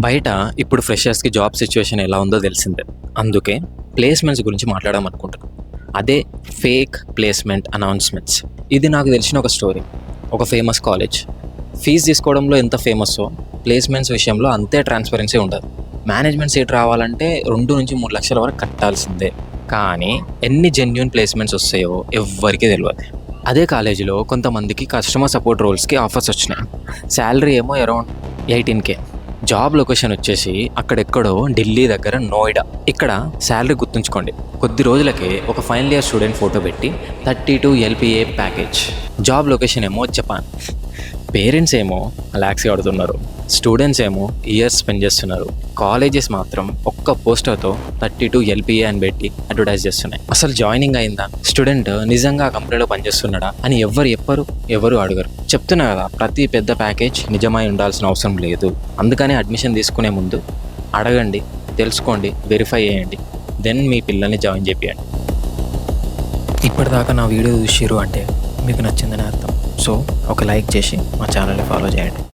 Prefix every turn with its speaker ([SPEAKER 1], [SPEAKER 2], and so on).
[SPEAKER 1] బయట ఇప్పుడు ఫ్రెషర్స్‌కి job situation ఎలా ఉందో తెలిసిందే. అందుకే ప్లేస్‌మెంట్స్ గురించి మాట్లాడదామనుకుంటున్నాను. అదే ఫేక్ ప్లేస్‌మెంట్ అనౌన్స్‌మెంట్స్. ఇది నాకు తెలిసిన ఒక స్టోరీ. ఒక ఫేమస్ కాలేజ్. ఫీజు తీసుకోవడంలో ఎంత ఫేమస్సో ప్లేస్‌మెంట్స్ విషయంలో అంతే ట్రాన్స్‌పరెన్సీ ఉంటది. మేనేజ్మెంట్ సీట్ రావాలంటే 2-3 లక్షల వరకు కట్టాల్సిందే. కానీ ఎన్ని జెన్యూన్ ప్లేస్‌మెంట్స్ వస్తాయో ఎవ్వరికీ తెలవదు. అదే కాలేజీలో కొంతమందికి కస్టమర్ సపోర్ట్ రోల్స్‌కి ఆఫర్స్ వచ్చినాయి. సాలరీ ఏమో అరౌండ్ 18K. జాబ్ లొకేషన్ వచ్చేసి అక్కడెక్కడో ఢిల్లీ దగ్గర నోయిడా. ఇక్కడ శాలరీ గుర్తుంచుకోండి, కొద్ది రోజులకే ఒక ఫైనల్ ఇయర్ స్టూడెంట్ ఫోటో పెట్టి 32 LPA ప్యాకేజ్. జాబ్ లొకేషన్ ఏమో జపాన్. పేరెంట్స్ ఏమో లాక్స్ కడుతున్నారు, స్టూడెంట్స్ ఏమో ఇయర్స్ స్పెండ్ చేస్తున్నారు. కాలేజెస్ మాత్రం ఒక్క పోస్టర్తో 32 LPA అని పెట్టి అడ్వర్టైజ్ చేస్తున్నాయి. అసలు జాయినింగ్ అయిందా, స్టూడెంట్ నిజంగా ఆ కంపెనీలో పనిచేస్తున్నాడా అని ఎవరు అడగరు. చెప్తున్నా కదా, ప్రతి పెద్ద ప్యాకేజ్ నిజమై ఉండాల్సిన అవసరం లేదు. అందుకని అడ్మిషన్ తీసుకునే ముందు అడగండి, తెలుసుకోండి, వెరిఫై చేయండి, దెన్ మీ పిల్లల్ని జాయిన్ చేపియండి. ఇప్పటిదాకా నా వీడియో చూసిర్రు అంటే మీకు నచ్చిందని అర్థం. సో ఒక లైక్ చేసి మా ఛానల్ని ఫాలో చేయండి.